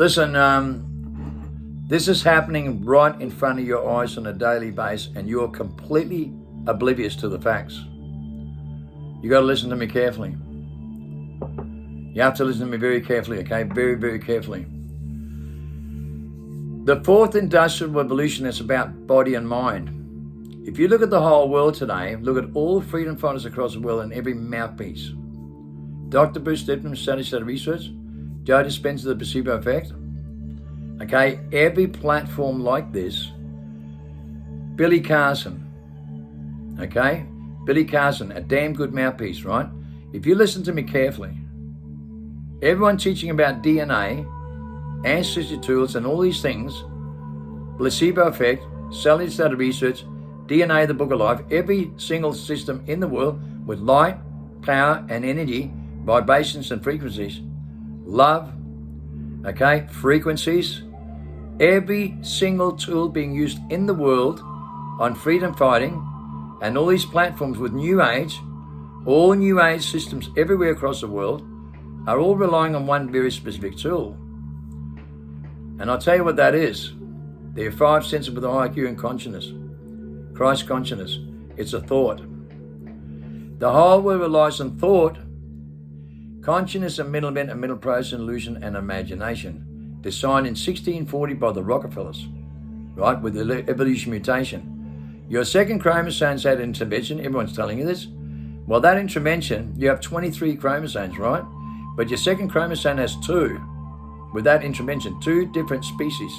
Listen, this is happening right in front of your eyes on a daily basis, and you're completely oblivious to the facts. You got to listen to me carefully. You have to listen to me very carefully, okay? Very, very carefully. The fourth industrial revolution is about body and mind. If you look at the whole world today, look at all freedom fighters across the world and every mouthpiece. Dr. Bruce Lipton studies that research. Joe Dispenza, the placebo effect. Okay, every platform like this. Billy Carson. Okay, Billy Carson, a damn good mouthpiece, right? If you listen to me carefully, everyone teaching about DNA, ancestry tools, and all these things, placebo effect, cellular study research, DNA, the book of life, every single system in the world with light, power, and energy, vibrations and frequencies, love, okay, frequencies, every single tool being used in the world on freedom fighting, and all these platforms with New Age, all New Age systems everywhere across the world are all relying on one very specific tool. And I'll tell you what that is. There are 5 senses with IQ and consciousness. Christ consciousness. It's a thought. The whole world relies on thought, consciousness, and mental event, and mental process, illusion, and imagination. Designed in 1640 by the Rockefellers, right, with the evolution mutation. Your second chromosome's had intervention. Everyone's telling you this. Well, that intervention, you have 23 chromosomes, right? But your second chromosome has 2. With that intervention, 2 different species.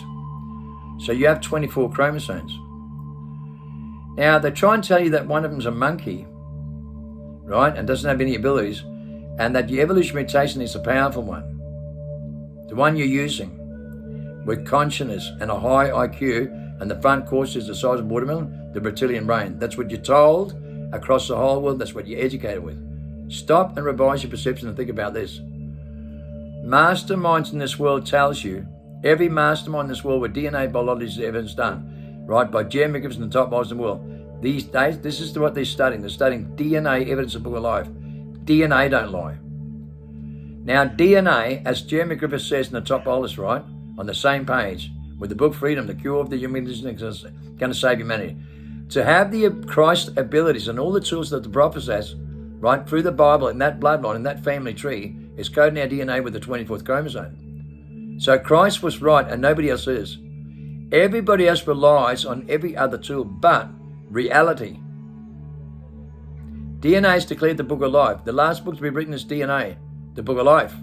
So you have 24 chromosomes. Now, they try and tell you that one of them's a monkey, right, and doesn't have any abilities, and that your evolution mutation is a powerful one. The one you're using, with consciousness and a high IQ, and the front cortex is the size of a watermelon, the reptilian brain. That's what you're told across the whole world. That's what you're educated with. Stop and revise your perception and think about this. Masterminds in this world tells you, every mastermind in this world with DNA biology evidence done, right, by Jeremy Griffiths and the top minds in the world. These days, this is what they're studying. They're studying DNA evidence of book of life. DNA don't lie. Now, DNA, as Jeremy Griffiths says in the top list, right, on the same page, with the book Freedom, the cure of the human condition is going to save humanity. To have the Christ abilities and all the tools that the prophets has, right, through the Bible, in that bloodline, in that family tree, is coding our DNA with the 24th chromosome. So Christ was right and nobody else is. Everybody else relies on every other tool but reality. DNA is declared the book of life. The last book to be written is DNA, the book of life.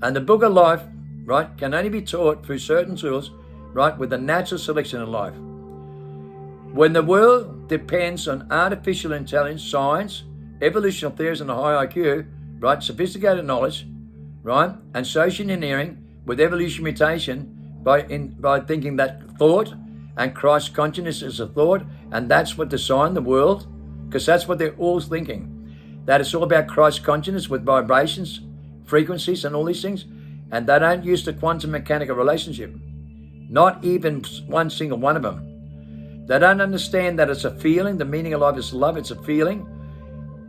And the book of life, right, can only be taught through certain tools, right, with a natural selection of life. When the world depends on artificial intelligence, science, evolutionary theories, and a high IQ, right, sophisticated knowledge, right, and social engineering with evolution mutation by thinking that thought and Christ consciousness is a thought, and that's what designed the world, because that's what they're all thinking. That it's all about Christ consciousness with vibrations, frequencies, and all these things. And they don't use the quantum mechanical relationship. Not even one single one of them. They don't understand that it's a feeling. The meaning of life is love. It's a feeling.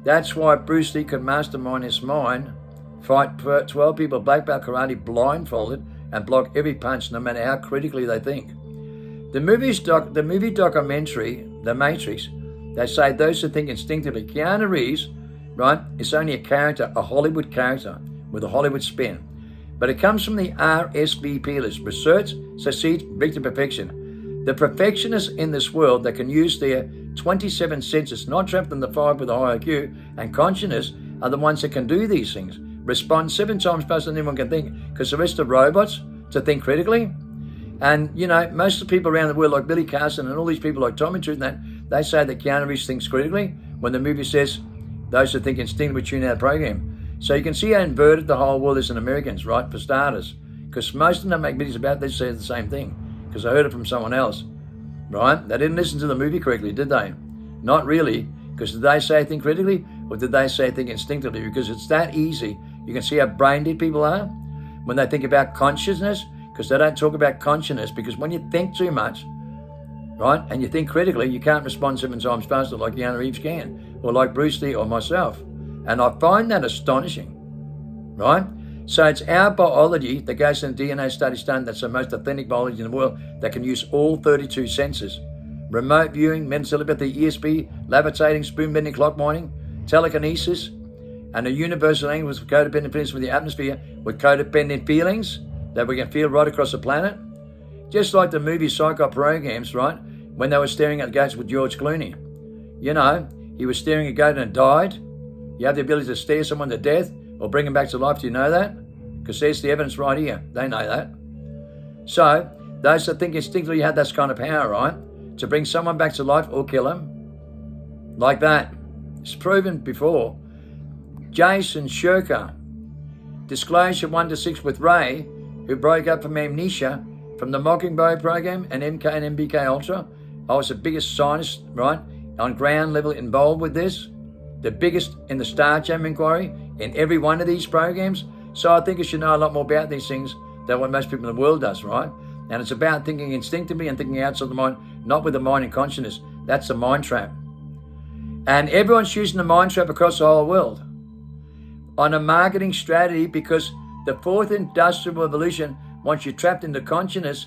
That's why Bruce Lee could mastermind his mind, fight 12 people, black belt karate, blindfolded, and block every punch, no matter how critically they think. The movie documentary, The Matrix, they say those who think instinctively. Keanu Reeves, right, is only a character, a Hollywood character with a Hollywood spin. But it comes from the RSVP list. Research succeeds, bring to perfection. The perfectionists in this world that can use their 27 senses, not trapped in the 5 with a high IQ, and consciousness are the ones that can do these things. Respond 7 times faster than anyone can think, because the rest are robots to think critically. And, you know, most of the people around the world, like Billy Carson and all these people like Tommy Truth and that, they say that Keanu Reeves thinks critically when the movie says those who think instinctively tune out the program. So you can see how inverted the whole world is in Americans, right, for starters. Because most of them make videos about it, they say the same thing. Because I heard it from someone else, right? They didn't listen to the movie correctly, did they? Not really. Because did they say think critically, or did they say think instinctively? Because it's that easy. You can see how brain dead people are when they think about consciousness, because they don't talk about consciousness. Because when you think too much, right, and you think critically, you can't respond 7 times faster like Keanu Reeves can, or like Bruce Lee or myself. And I find that astonishing, right? So it's our biology that goes in the DNA study done that's the most authentic biology in the world that can use all 32 senses. Remote viewing, mental telepathy, ESP, levitating, spoon bending, clock winding, telekinesis, and a universal language with codependent feelings with the atmosphere, with codependent feelings that we can feel right across the planet. Just like the movie Psycho programs, right? When they were staring at the goats with George Clooney. You know, he was staring at a goat and it died. You have the ability to stare someone to death or bring them back to life. Do you know that? Because there's the evidence right here. They know that. So, those that think instinctively have that kind of power, right? To bring someone back to life or kill them. Like that. It's proven before. Jason Shirker, Disclosure 1 to 6 with Ray, who broke up from amnesia from the Mockingbird program and MK and MBK Ultra. I was the biggest scientist, right, on ground level involved with this. The biggest in the Star Chamber inquiry in every one of these programs. So I think you should know a lot more about these things than what most people in the world does, right? And it's about thinking instinctively and thinking outside the mind, not with the mind and consciousness. That's the mind trap. And everyone's using the mind trap across the whole world on a marketing strategy, because the fourth industrial revolution wants you trapped into consciousness,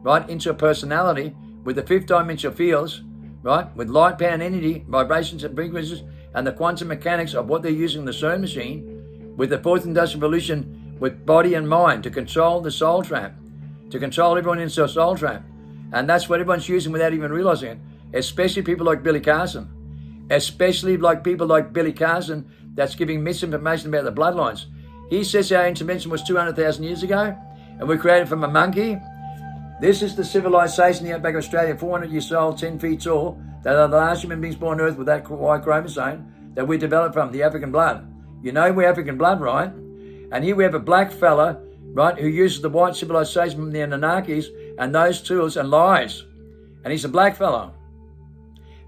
right, into a personality with the fifth dimensional fields, right, with light, power, and energy, vibrations and frequencies, and the quantum mechanics of what they're using in the CERN machine, with the fourth industrial revolution with body and mind to control the soul trap, to control everyone into a soul trap. And that's what everyone's using without even realizing it, especially people like Billy Carson. Especially like people like Billy Carson that's giving misinformation about the bloodlines. He says our intervention was 200,000 years ago and we created from a monkey. This is the civilization here back in Australia, 400 years old, 10 feet tall, that are the last human beings born on Earth with that Y chromosome that we developed from, the African blood. You know we're African blood, right? And here we have a black fella, right, who uses the white civilization from the Anunnakis and those tools and lies. And he's a black fella.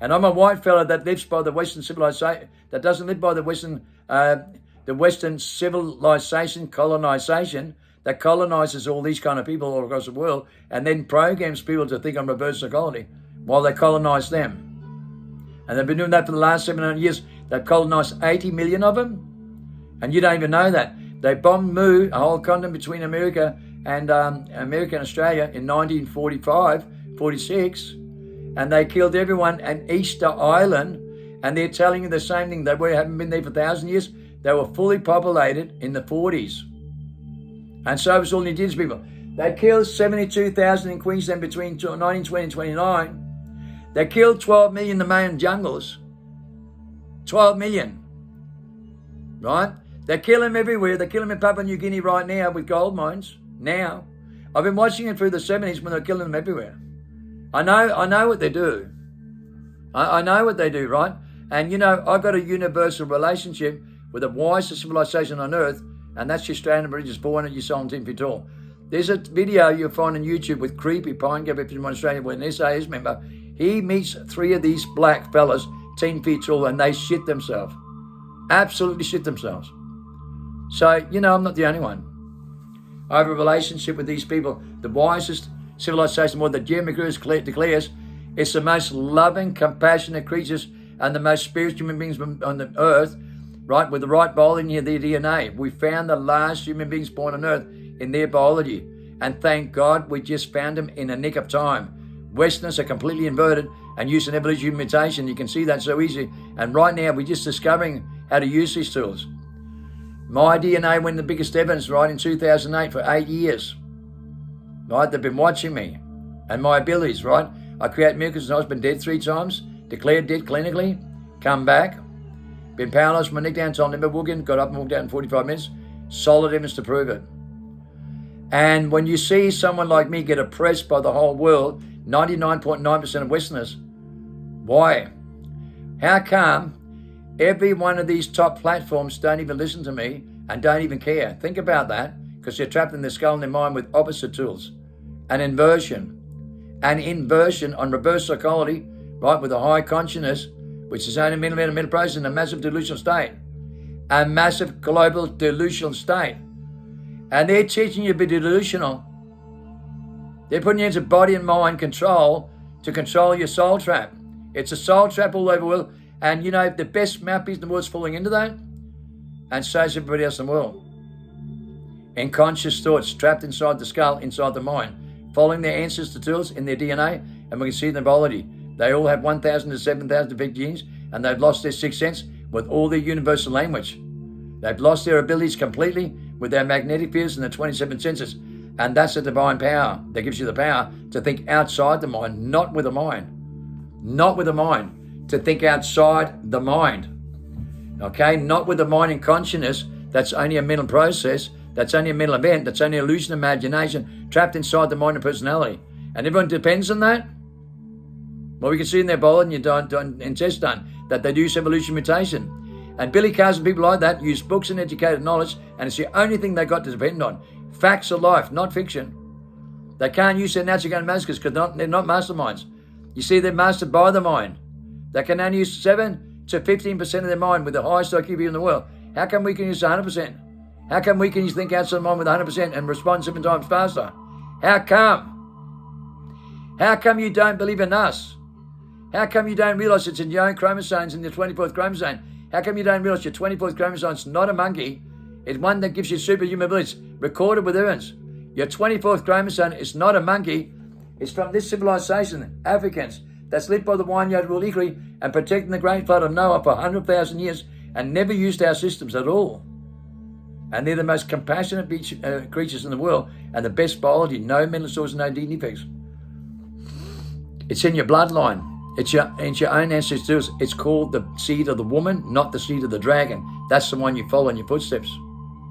And I'm a white fella that lives by the Western civilization, that doesn't live by the Western civilization, colonization, that colonizes all these kind of people all across the world and then programs people to think on reverse psychology while they colonize them. And they've been doing that for the last 700 years. They've colonized 80 million of them. And you don't even know that. They bombed a whole continent between America and Australia in 1945, 46. And they killed everyone at Easter Island, and they're telling you the same thing. They haven't been there for 1,000 years. They were fully populated in the 40s. And so was all the indigenous people. They killed 72,000 in Queensland between 1920 and 29. They killed 12 million in the Mayan jungles. 12 million. Right? They kill them everywhere. They kill them in Papua New Guinea right now with gold mines. Now. I've been watching it through the 70s when they're killing them everywhere. I know what they do. I know what they do, right? And you know, I've got a universal relationship with the wisest civilization on Earth, and that's the Australian Aborigines, 400 years old and 10 feet tall. There's a video you'll find on YouTube with Creepy Pine Gap from Australia, where an SAS member, he meets 3 of these black fellas, 10 feet tall, and they shit themselves. Absolutely shit themselves. So, you know, I'm not the only one. I have a relationship with these people, the wisest civilization, more that Jeremy Cruz declares, it's the most loving, compassionate creatures and the most spiritual human beings on the earth, right, with the right biology in their DNA. We found the last human beings born on earth in their biology. And thank God we just found them in a nick of time. Westerners are completely inverted and use an evolutionary mutation. You can see that so easy. And right now we're just discovering how to use these tools. My DNA went the biggest evidence, right, in 2008 for 8 years. Right, they've been watching me and my abilities, right? I create miracles and I've been dead 3 times, declared dead clinically, come back, been paralyzed from my neck down, told never walk in, got up and walked out in 45 minutes, solid evidence to prove it. And when you see someone like me get oppressed by the whole world, 99.9% of Westerners, why? How come every one of these top platforms don't even listen to me and don't even care? Think about that, because they're trapped in their skull and their mind with opposite tools. An inversion on reverse psychology, right, with a high consciousness, which is only middle process in a massive delusional state. A massive global delusional state. And they're teaching you to be delusional. They're putting you into body and mind control to control your soul trap. It's a soul trap all over the world. And you know, the best mouthpiece in the world is falling into that. And so is everybody else in the world. unconscious thoughts trapped inside the skull, inside the mind, following their ancestors' tools in their DNA, and we can see in their biology. They all have 1,000 to 7,000 defect genes, and they've lost their sixth sense with all their universal language. They've lost their abilities completely with their magnetic fields and the 27 senses. And that's a divine power that gives you the power to think outside the mind, not with the mind. Not with the mind. To think outside the mind. Okay? Not with the mind and consciousness. That's only a mental process. That's only a mental event. That's only illusion, imagination, trapped inside the mind and personality. And everyone depends on that. Well, we can see in their biology and test done that they do use evolution mutation. And Billy Cars and people like that use books and educated knowledge, and it's the only thing they got to depend on. Facts of life, not fiction. They can't use their natural gun maskers because they're not masterminds. You see, they're mastered by the mind. They can only use 7 to 15% of their mind with the highest IQ in the world. How come we can use 100%? How come we can think outside the mind with 100% and respond 7 times faster? How come? How come you don't believe in us? How come you don't realize it's in your own chromosomes, in your 24th chromosome? How come you don't realize your 24th chromosome is not a monkey? It's one that gives you superhuman abilities, recorded with evidence. Your 24th chromosome is not a monkey. It's from this civilization, Africans, that's lived by the vineyard rule equally and protecting the great flood of Noah for 100,000 years and never used our systems at all. And they're the most compassionate creatures in the world and the best biology, no mental disorders, no DNA defects. It's in your bloodline. It's your own ancestors. It's called the seed of the woman, not the seed of the dragon. That's the one you follow in your footsteps.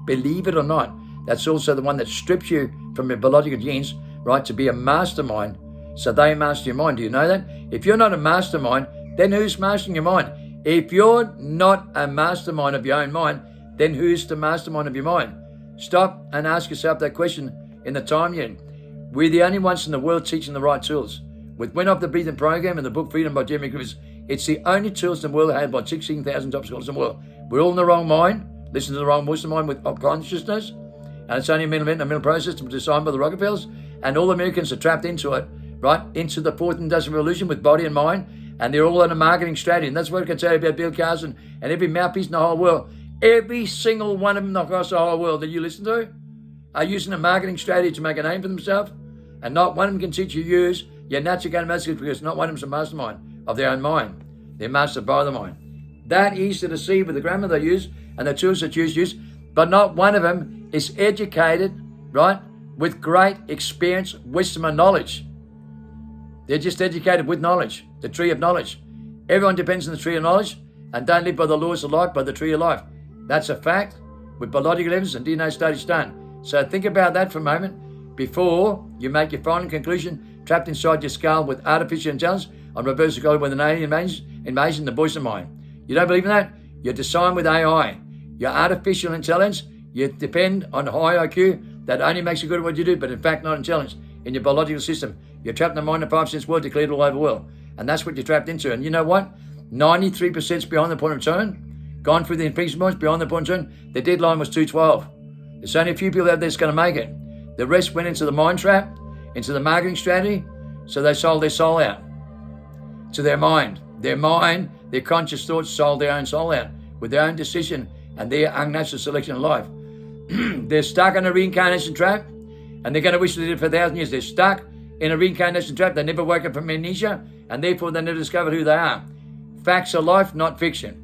Believe it or not, that's also the one that strips you from your biological genes, right, to be a mastermind, so they master your mind. Do you know that? If you're not a mastermind, then who's mastering your mind? If you're not a mastermind of your own mind, then who's the mastermind of your mind? Stop and ask yourself that question in the time you're in. We're the only ones in the world teaching the right tools. With Win Off the Breathing Program and the book Freedom by Jeremy Griffiths, it's the only tools in the world held by 16,000 top scholars in the world. We're all in the wrong mind, listen to the wrong voice of mind with consciousness, and it's only a mental event, a mental process designed by the Rockefellers, and all Americans are trapped into it, right, into the fourth industrial revolution with body and mind, and they're all on a marketing strategy. And that's what I can tell you about Bill Carson and every mouthpiece in the whole world. Every single one of them across the whole world that you listen to are using a marketing strategy to make a name for themselves, and not one of them can teach you use your natural gun message because not one of them's a mastermind of their own mind. They're mastered by the mind. That is to deceive with the grammar they use and the tools that use, but not one of them is educated, right, with great experience, wisdom, and knowledge. They're just educated with knowledge, the tree of knowledge. Everyone depends on the tree of knowledge and don't live by the laws of life, by the tree of life. That's a fact with biological evidence and DNA studies done. So think about that for a moment before you make your final conclusion trapped inside your skull with artificial intelligence on reverse psychology with an alien invasion, the voice of mind. You don't believe in that? You're designed with AI. Your artificial intelligence, you depend on high IQ that only makes you good at what you do, but in fact not intelligence. In your biological system, you're trapped in the mind of 5 sense world declared all over the world. And that's what you're trapped into. And you know what? 93% is beyond the point of return. Gone through the infinity points beyond the point of return. The deadline was 212. There's only a few people out there that's going to make it. The rest went into the mind trap, into the marketing strategy, so they sold their soul out to their mind. Their mind, their conscious thoughts sold their own soul out with their own decision and their unnatural selection of life. They're stuck in a reincarnation trap, and they're going to wish they did it for 1,000 years. They're stuck in a reincarnation trap. They never woke up from amnesia, and therefore they never discovered who they are. Facts are life, not fiction.